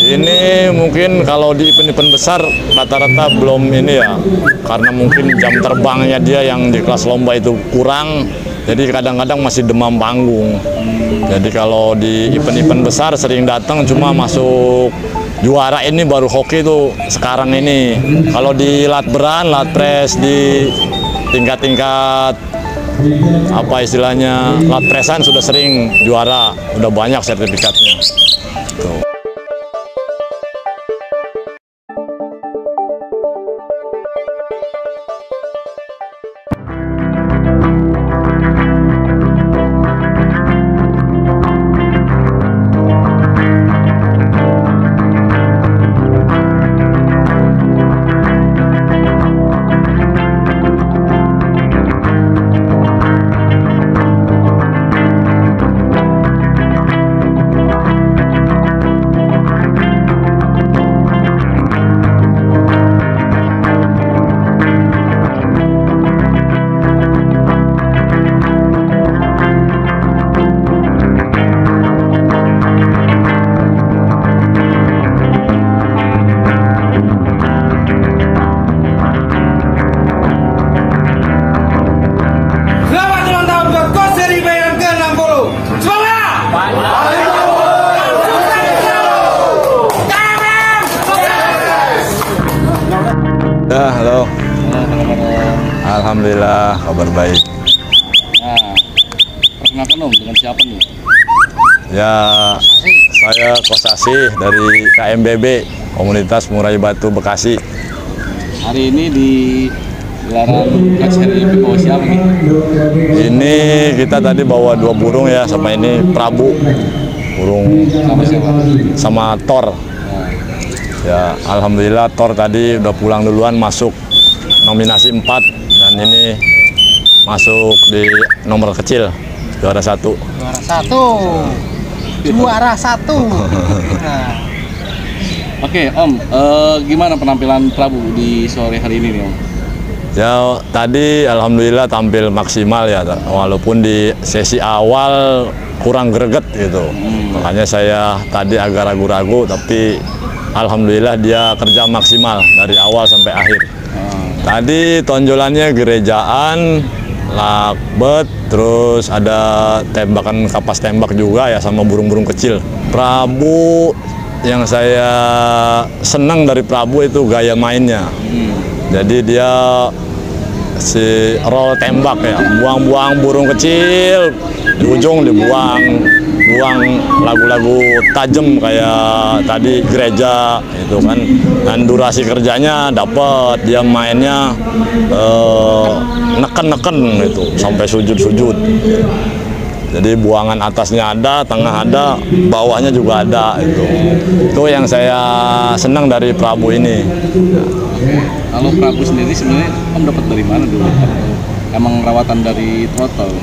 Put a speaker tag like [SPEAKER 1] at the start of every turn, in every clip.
[SPEAKER 1] Ini mungkin kalau di event-event besar rata-rata belum ini ya, karena mungkin jam terbangnya dia yang di kelas lomba itu kurang, jadi kadang-kadang masih demam panggung. Jadi kalau di event-event besar sering datang, cuma masuk juara ini baru hoki itu sekarang ini. Kalau di latberan, latpres di tingkat-tingkat apa istilahnya latpresan sudah sering juara, udah banyak sertifikatnya. Tuh. Ya, halo. Alhamdulillah, kabar baik.
[SPEAKER 2] Nah, perkenalkan Om, dengan siapa nih?
[SPEAKER 1] Ya, saya Kosasi dari KMBB, Komunitas Murai Batu Bekasi.
[SPEAKER 2] Hari ini di gelaran Catch Hari ini bawa siapa nih?
[SPEAKER 1] Ini kita tadi bawa 2 burung ya, sama ini Prabu. Burung
[SPEAKER 2] Sama siapa?
[SPEAKER 1] sama Thor. Ya, alhamdulillah Thor tadi udah pulang duluan, masuk nominasi 4 dan ini masuk di nomor kecil juara 1.
[SPEAKER 3] Juara satu. Nah.
[SPEAKER 2] Oke Om, gimana penampilan Prabu di sore hari ini nih Om?
[SPEAKER 1] Ya, tadi alhamdulillah tampil maksimal ya, walaupun di sesi awal kurang greget gitu. Makanya saya tadi agak ragu-ragu, tapi alhamdulillah dia kerja maksimal dari awal sampai akhir. Tadi tonjolannya gerejaan, lakbet, terus ada tembakan kapas tembak juga ya sama burung-burung kecil. Prabu, yang saya senang dari Prabu itu gaya mainnya. Jadi dia si roll tembak ya, buang-buang burung kecil, di ujung dibuang. Buang lagu-lagu tajam kayak tadi gereja itu kan, dan durasi kerjanya dapat, dia mainnya neken-neken itu sampai sujud-sujud. Jadi buangan atasnya ada, tengah ada, bawahnya juga ada itu yang saya senang dari Prabu ini.
[SPEAKER 2] Kalau Prabu sendiri sebenarnya Om dapat dari mana dulu? Emang rawatan dari throttle?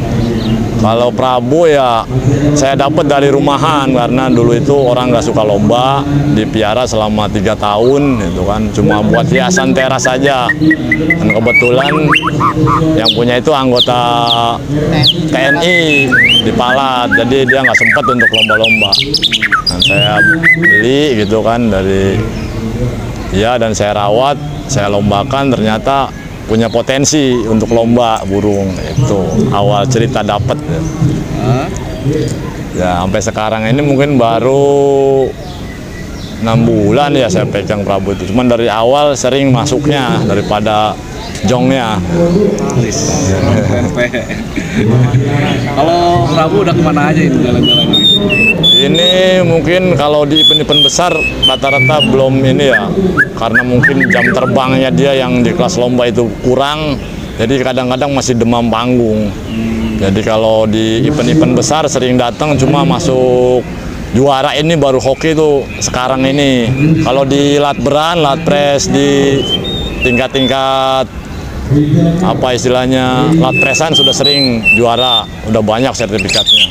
[SPEAKER 1] Kalau Prabu ya saya dapat dari rumahan, karena dulu itu orang nggak suka lomba, dipiara selama 3 tahun itu kan, cuma buat hiasan teras saja. Dan kebetulan yang punya itu anggota TNI di Palat, jadi dia nggak sempat untuk lomba-lomba. Dan saya beli gitu kan dari dan saya rawat, saya lombakan, ternyata punya potensi untuk lomba burung. Itu awal cerita dapat ya, sampai sekarang ini mungkin baru 6 bulan ya saya pegang Prabu itu. Cuman dari awal sering masuknya daripada jongnya.
[SPEAKER 2] Kalau Prabu udah kemana aja ini jalan-jalan ini?
[SPEAKER 1] Ini mungkin kalau di event-event besar rata-rata belum ini ya, karena mungkin jam terbangnya dia yang di kelas lomba itu kurang, jadi kadang-kadang masih demam panggung. Jadi kalau di event-event besar sering datang, cuma masuk juara ini baru hoki itu sekarang ini. Kalau di latberan, latpres di tingkat-tingkat apa istilahnya latpresan sudah sering juara, udah banyak sertifikatnya.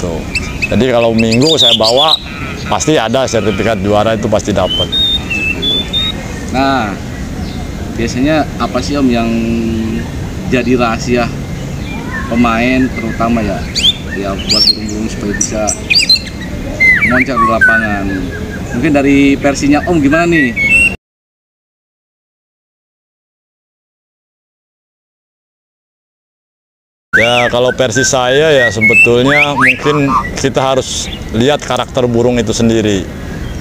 [SPEAKER 1] Tuh. Jadi kalau minggu saya bawa pasti ada sertifikat juara, itu pasti dapat.
[SPEAKER 2] Nah, biasanya apa sih Om yang jadi rahasia pemain terutama ya buat burung-burung supaya bisa moncer di lapangan? Mungkin dari versinya Om gimana nih?
[SPEAKER 1] Ya kalau versi saya ya sebetulnya mungkin kita harus lihat karakter burung itu sendiri.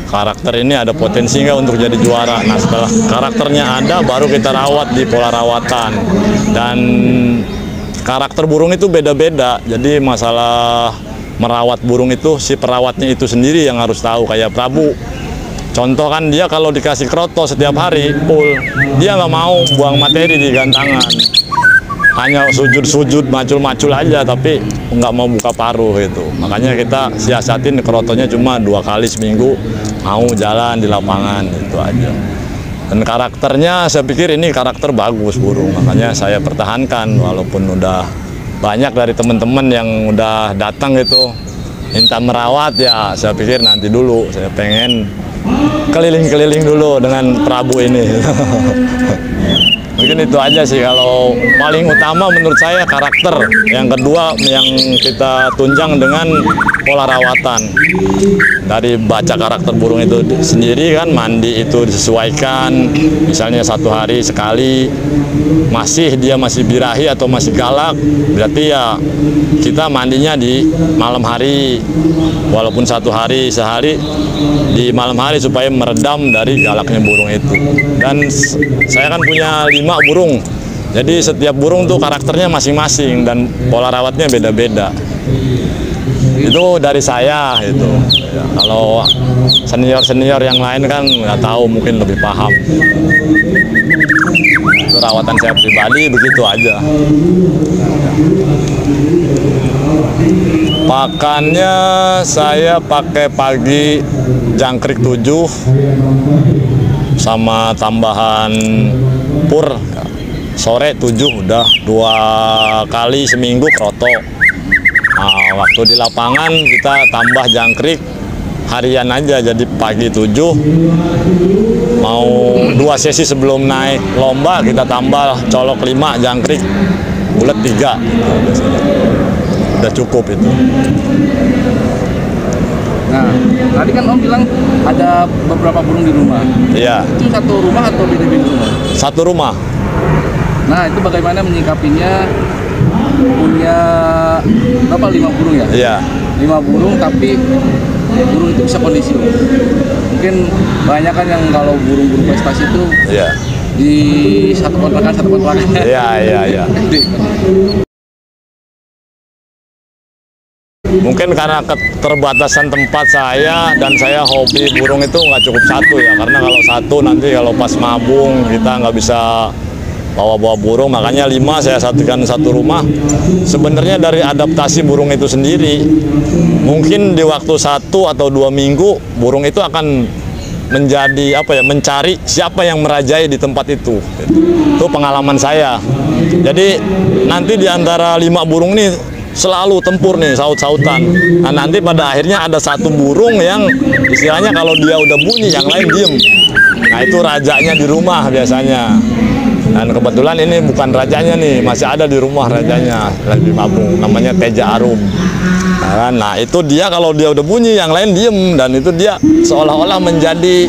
[SPEAKER 1] Karakter ini ada potensi nggak untuk jadi juara. Nah setelah karakternya ada baru kita rawat di pola rawatan. Dan karakter burung itu beda-beda. Jadi masalah merawat burung itu si perawatnya itu sendiri yang harus tahu. Kayak Prabu. Contoh kan dia kalau dikasih kroto setiap hari full, dia nggak mau buang materi di gantangan. Hanya sujud-sujud, macul-macul aja, tapi nggak mau buka paruh gitu. Makanya kita siasatin krotonya cuma 2 kali seminggu, mau jalan di lapangan, itu aja. Dan karakternya, saya pikir ini karakter bagus burung, makanya saya pertahankan. Walaupun udah banyak dari teman-teman yang udah datang gitu, minta merawat ya, saya pikir nanti dulu, saya pengen keliling-keliling dulu dengan Prabu ini. Mungkin itu aja sih, kalau paling utama menurut saya karakter. Yang kedua yang kita tunjang dengan pola rawatan. Dari baca karakter burung itu sendiri kan, mandi itu disesuaikan. Misalnya 1 hari sekali, dia masih birahi atau masih galak, berarti ya kita mandinya di malam hari. Walaupun 1 hari sehari di malam hari supaya meredam dari galaknya burung itu. Dan saya kan punya 5 burung, jadi setiap burung tuh karakternya masing-masing dan pola rawatnya beda-beda. Itu dari saya itu. Ya, kalau senior-senior yang lain kan nggak tahu, mungkin lebih paham. Itu rawatan saya pribadi begitu aja. Pakannya saya pakai pagi jangkrik 7 sama tambahan pur, sore 7, udah 2 kali seminggu kroto. Nah, waktu di lapangan kita tambah jangkrik harian aja, jadi pagi 7, mau 2 sesi sebelum naik lomba kita tambah colok 5 jangkrik, bulat 3, udah cukup itu.
[SPEAKER 2] Nah, tadi kan Om bilang ada beberapa burung di rumah.
[SPEAKER 1] Iya.
[SPEAKER 2] Itu satu rumah atau beda-beda rumah?
[SPEAKER 1] Satu rumah.
[SPEAKER 2] Nah, itu bagaimana menyikapinya? Punya berapa, 5 burung ya?
[SPEAKER 1] Iya.
[SPEAKER 2] 5 burung, tapi burung itu bisa kondisi. Mungkin banyak kan yang kalau burung-burung prestasi itu
[SPEAKER 1] Iya.
[SPEAKER 2] di satu kontrakan.
[SPEAKER 1] Iya. Mungkin karena keterbatasan tempat saya dan saya hobi burung itu nggak cukup 1 ya, karena kalau 1 nanti kalau pas mabung kita nggak bisa bawa-bawa burung, makanya 5 saya satukan 1 rumah. Sebenarnya dari adaptasi burung itu sendiri, mungkin di waktu 1 atau 2 minggu burung itu akan menjadi mencari siapa yang merajai di tempat itu. Itu pengalaman saya. Jadi nanti di antara 5 burung ini selalu tempur nih, saut-sautan. Nah nanti pada akhirnya ada 1 burung yang istilahnya kalau dia udah bunyi yang lain diem. Nah itu rajanya di rumah biasanya. Dan kebetulan ini bukan rajanya nih, masih ada di rumah rajanya, lagi mabung, namanya Teja Arum. Nah itu dia kalau dia udah bunyi yang lain diem, dan itu dia seolah-olah menjadi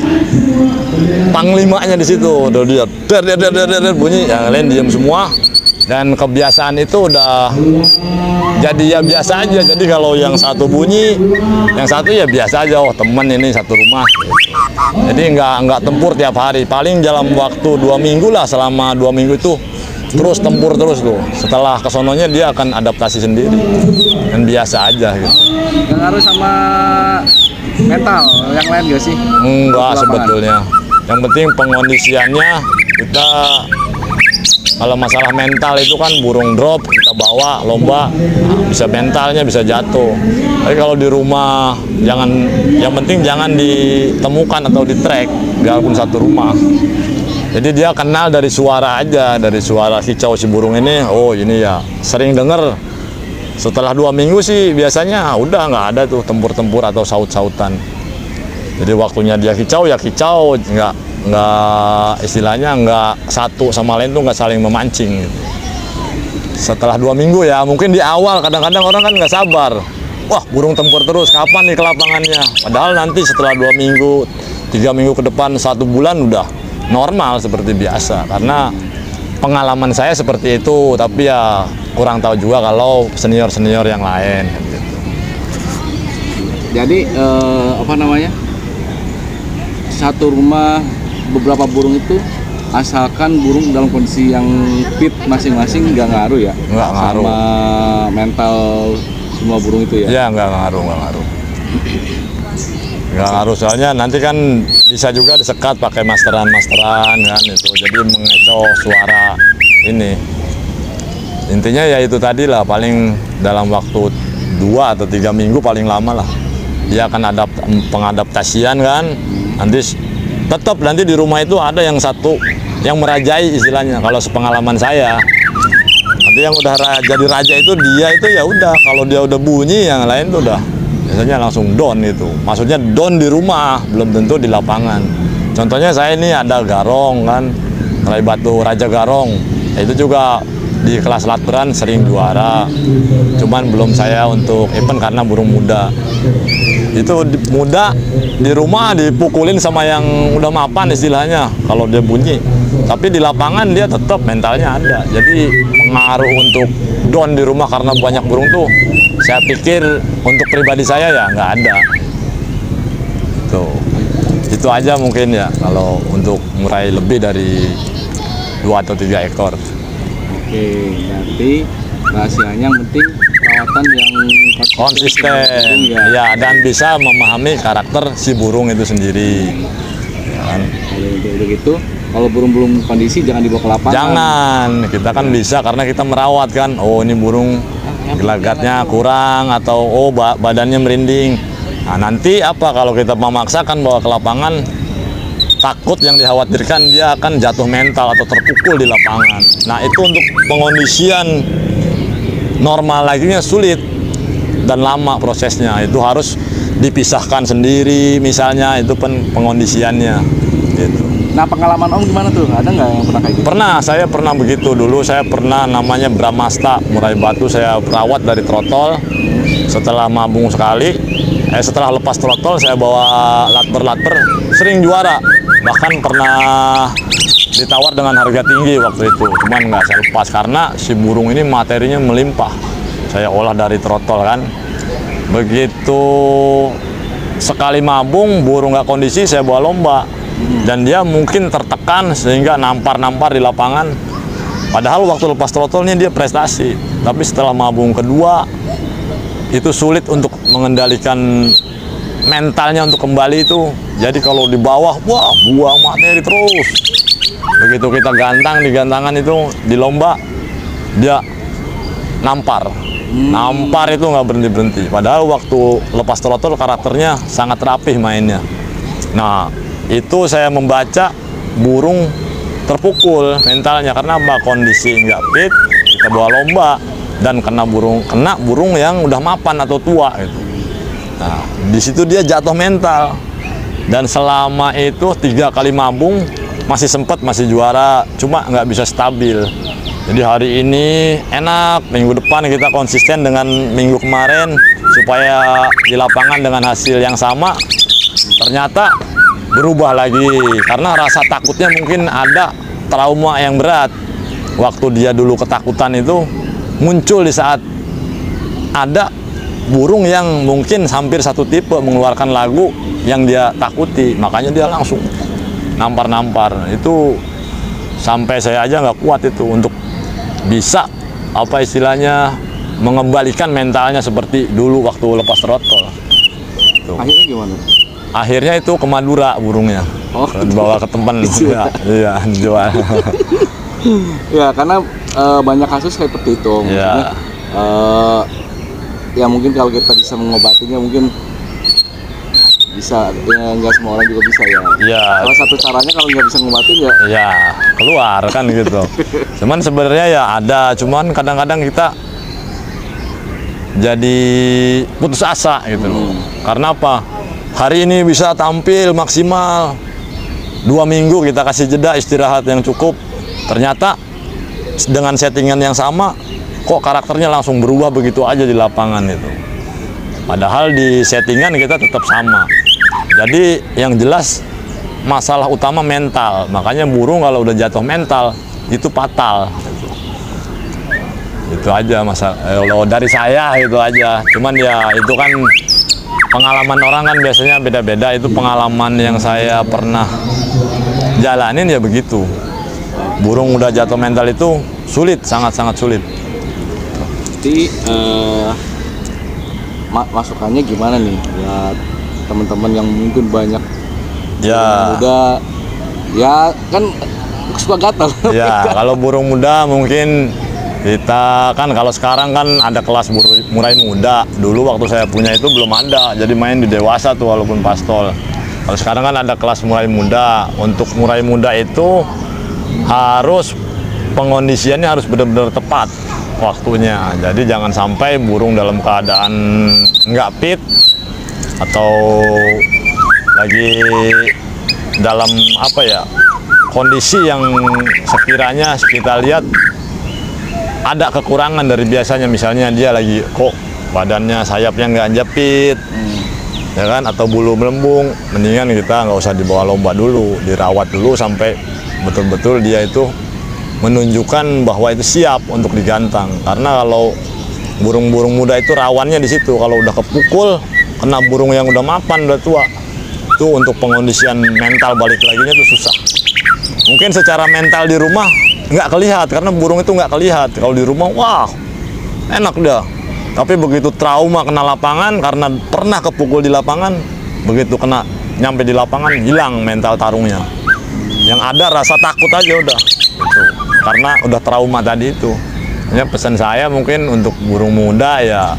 [SPEAKER 1] panglimanya di situ. Udah dia bunyi, yang lain diem semua. Dan kebiasaan itu udah jadi ya biasa aja. Jadi kalau yang 1 bunyi, yang 1 ya biasa aja. Oh temen ini 1 rumah. Jadi nggak tempur tiap hari. Paling dalam waktu 2 minggu lah, selama 2 minggu itu terus tempur terus tuh. Setelah kesononya dia akan adaptasi sendiri. Dan biasa aja gitu.
[SPEAKER 2] Nggak ngaruh sama mental yang lain gak sih?
[SPEAKER 1] Enggak sebetulnya. Yang penting pengondisiannya kita. Kalau masalah mental itu kan burung drop, kita bawa lomba, nah, bisa mentalnya bisa jatuh. Tapi kalau di rumah, yang penting jangan ditemukan atau di track, biarpun 1 rumah. Jadi dia kenal dari suara aja, dari suara kicau si burung ini, oh ini ya sering denger. Setelah 2 minggu sih biasanya udah nggak ada tuh tempur-tempur atau saut-sautan. Jadi waktunya dia kicau ya kicau, nggak istilahnya nggak satu sama lain tuh nggak saling memancing gitu. Setelah 2 minggu ya, mungkin di awal kadang-kadang orang kan nggak sabar, wah burung tempur terus, kapan nih ke lapangannya? Padahal nanti setelah 2 minggu, 3 minggu ke depan, 1 bulan udah normal seperti biasa. Karena pengalaman saya seperti itu, tapi ya kurang tahu juga kalau senior-senior yang lain.
[SPEAKER 2] Jadi apa namanya, satu rumah beberapa burung itu asalkan burung dalam kondisi yang fit masing-masing nggak ngaruh ya?
[SPEAKER 1] Nggak ngaruh.
[SPEAKER 2] Sama mental semua burung itu ya?
[SPEAKER 1] Ya nggak ngaruh. Nggak ngaruh, soalnya nanti kan bisa juga disekat pakai masteran kan itu, jadi mengecoh suara ini. Intinya ya itu tadi lah, paling dalam waktu 2 atau 3 minggu paling lama lah dia akan ada pengadaptasian kan. Nanti tetap nanti di rumah itu ada yang satu yang merajai istilahnya. Kalau sepengalaman saya, nanti yang udah jadi raja itu dia itu ya udah, kalau dia udah bunyi yang lain tuh udah biasanya langsung down itu. Maksudnya down di rumah, belum tentu di lapangan. Contohnya saya ini ada garong kan, Rai Batu Raja Garong. Itu juga di kelas latberan sering juara. Cuman belum saya untuk event karena burung muda. Itu muda di rumah dipukulin sama yang udah mapan istilahnya kalau dia bunyi. Tapi di lapangan dia tetap mentalnya ada. Jadi pengaruh untuk down di rumah karena banyak burung tuh, saya pikir untuk pribadi saya ya nggak ada. Tuh. Itu aja mungkin ya kalau untuk meraih lebih dari 2 atau 3 ekor.
[SPEAKER 2] Oke, berarti rahasianya yang penting perawatan yang
[SPEAKER 1] konsisten ya, dan bisa memahami karakter si burung itu sendiri ya kan?
[SPEAKER 2] Kalau begitu, kalau burung-burung kondisi jangan dibawa ke lapangan.
[SPEAKER 1] Jangan, kita kan bisa karena kita merawat kan. Oh ini burung gelagatnya kurang, atau oh badannya merinding. Nah nanti apa kalau kita memaksakan bawa ke lapangan, takut yang dikhawatirkan dia akan jatuh mental atau terpukul di lapangan. Nah itu untuk pengondisian normal laginya sulit dan lama prosesnya. Itu harus dipisahkan sendiri misalnya, itu pengondisiannya gitu.
[SPEAKER 2] Nah pengalaman Om gimana tuh? Ada nggak yang pernah kayak gitu?
[SPEAKER 1] Pernah, saya pernah begitu. Dulu saya pernah namanya Bramasta Murai Batu, saya perawat dari trotol. Setelah mabung sekali, setelah lepas trotol saya bawa latber, sering juara. Bahkan pernah ditawar dengan harga tinggi waktu itu, cuman nggak saya lepas karena si burung ini materinya melimpah. Saya olah dari trotol kan. Begitu sekali mabung burung nggak kondisi, saya bawa lomba dan dia mungkin tertekan sehingga nampar di lapangan. Padahal waktu lepas trotolnya dia prestasi, tapi setelah mabung kedua itu sulit untuk mengendalikan mentalnya untuk kembali itu. Jadi kalau di bawah, wah buang materi terus. Begitu kita gantang di gantangan itu di lomba, dia nampar itu nggak berhenti. Padahal waktu lepas trotol karakternya sangat rapih mainnya. Nah itu saya membaca burung terpukul mentalnya karena apa? Kondisi nggak fit, kita bawa lomba dan kena burung yang udah mapan atau tua gitu. Nah di situ dia jatuh mental. Dan selama itu 3 kali mabung masih juara, cuma nggak bisa stabil. Jadi hari ini enak, minggu depan kita konsisten dengan minggu kemarin supaya di lapangan dengan hasil yang sama. Ternyata berubah lagi karena rasa takutnya mungkin ada trauma yang berat. Waktu dia dulu ketakutan itu muncul di saat ada burung yang mungkin hampir satu tipe mengeluarkan lagu yang dia takuti, makanya dia langsung nampar. Itu sampai saya aja nggak kuat itu untuk bisa apa istilahnya mengembalikan mentalnya seperti dulu waktu lepas trotol.
[SPEAKER 2] Akhirnya gimana?
[SPEAKER 1] Akhirnya itu ke Madura burungnya, dibawa ke teman. Iya, dijual.
[SPEAKER 2] Ya karena banyak kasus seperti itu.
[SPEAKER 1] Ya.
[SPEAKER 2] Ya mungkin kalau kita bisa mengobatinya mungkin bisa, ya nggak semua orang juga bisa ya.
[SPEAKER 1] Ya.
[SPEAKER 2] Salah satu caranya kalau nggak bisa ngobatin
[SPEAKER 1] ya keluar kan gitu. Cuman sebenarnya ya ada, cuman kadang-kadang kita jadi putus asa gitu loh. Karena apa? Hari ini bisa tampil maksimal 2 minggu kita kasih jeda istirahat yang cukup. Ternyata dengan settingan yang sama kok karakternya langsung berubah begitu aja di lapangan itu. Padahal di settingan kita tetap sama. Jadi yang jelas masalah utama mental. Makanya burung kalau udah jatuh mental itu fatal. Itu aja masalah. Kalau dari saya itu aja. Cuman ya itu kan pengalaman orang kan biasanya beda-beda. Itu pengalaman yang saya pernah jalanin ya begitu. Burung udah jatuh mental itu sulit, sangat-sangat sulit.
[SPEAKER 2] Jadi masukannya gimana nih buat teman-teman yang mungkin banyak
[SPEAKER 1] Ya.
[SPEAKER 2] muda, ya kan suka gatal.
[SPEAKER 1] Ya, kalau burung muda mungkin kita kan kalau sekarang kan ada kelas murai muda. Dulu waktu saya punya itu belum ada, jadi main di dewasa tuh walaupun pastol. Kalau sekarang kan ada kelas murai muda. Untuk murai muda itu harus pengondisiannya harus benar-benar tepat waktunya. Jadi jangan sampai burung dalam keadaan nggak fit atau lagi dalam apa ya kondisi yang sekiranya kita lihat ada kekurangan dari biasanya, misalnya dia lagi kok badannya sayapnya nggak jepit, ya kan, atau bulu melembung, mendingan kita nggak usah dibawa lomba dulu, dirawat dulu sampai betul-betul dia itu menunjukkan bahwa itu siap untuk digantang. Karena kalau burung-burung muda itu rawannya di situ, kalau udah kepukul kena burung yang udah mapan, udah tua, itu untuk pengondisian mental balik laginya itu susah. Mungkin secara mental di rumah nggak kelihatan karena burung itu nggak kelihatan. Kalau di rumah, wah enak dah. Tapi begitu trauma kena lapangan karena pernah kepukul di lapangan, begitu kena nyampe di lapangan hilang mental tarungnya. Yang ada rasa takut aja udah. Gitu. Karena udah trauma tadi itu. Hanya pesan saya mungkin untuk burung muda ya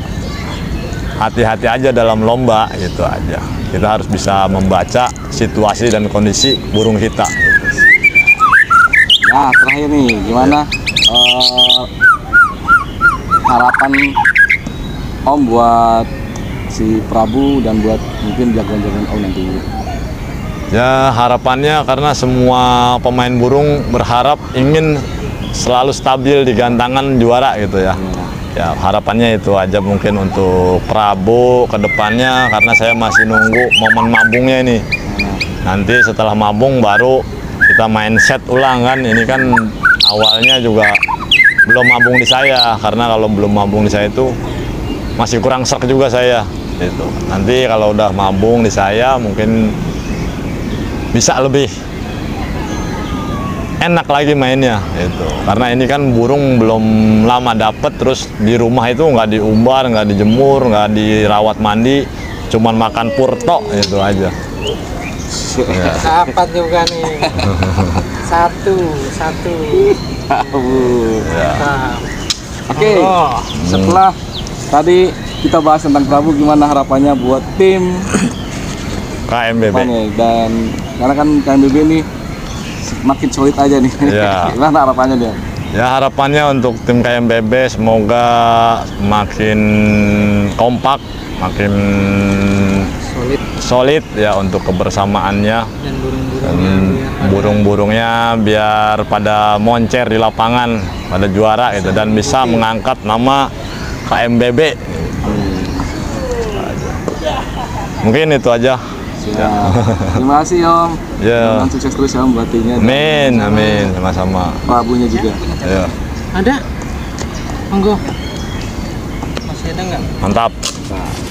[SPEAKER 1] hati-hati aja dalam lomba gitu aja. Kita harus bisa membaca situasi dan kondisi burung kita.
[SPEAKER 2] Nah, terakhir nih, gimana harapan Om buat si Prabu dan buat mungkin jagoan-jagoan Om nanti?
[SPEAKER 1] Ya harapannya karena semua pemain burung berharap ingin selalu stabil di gantangan juara gitu ya. Ya harapannya itu aja mungkin untuk Prabu ke depannya, karena saya masih nunggu momen mabungnya ini. Nanti setelah mabung baru kita main set ulang kan. Ini kan awalnya juga belum mabung di saya, karena kalau belum mabung di saya itu masih kurang serk juga saya gitu. Nanti kalau udah mabung di saya mungkin bisa lebih enak lagi mainnya itu, karena ini kan burung belum lama dapet, terus di rumah itu nggak diumbar, nggak dijemur, nggak dirawat mandi, cuman makan purto itu aja. Ya.
[SPEAKER 3] Dapat juga nih. Satu.
[SPEAKER 1] Ya.
[SPEAKER 3] Nah,
[SPEAKER 2] Oke,
[SPEAKER 3] oh.
[SPEAKER 2] setelah tadi kita bahas tentang Prabu, gimana harapannya buat tim
[SPEAKER 1] KMBB.
[SPEAKER 2] depannya? Dan karena kan KMBB ini makin solid aja nih.
[SPEAKER 1] Iya.
[SPEAKER 2] Gimana harapannya dia?
[SPEAKER 1] Ya harapannya untuk tim KMBB semoga makin kompak, makin solid ya untuk kebersamaannya,
[SPEAKER 3] Dan
[SPEAKER 1] burung-burungnya biar pada moncer di lapangan, pada juara gitu, dan bisa mengangkat nama KMBB. Mungkin itu aja.
[SPEAKER 2] Ya. Terima kasih Om.
[SPEAKER 1] Ya.
[SPEAKER 2] Dan sukses terus ya Om buat timnya.
[SPEAKER 1] Amin, amin, sama-sama.
[SPEAKER 2] Prabunya juga.
[SPEAKER 1] Ya.
[SPEAKER 3] ada. Monggo. Masih ada nggak?
[SPEAKER 1] Mantap.
[SPEAKER 2] Nah.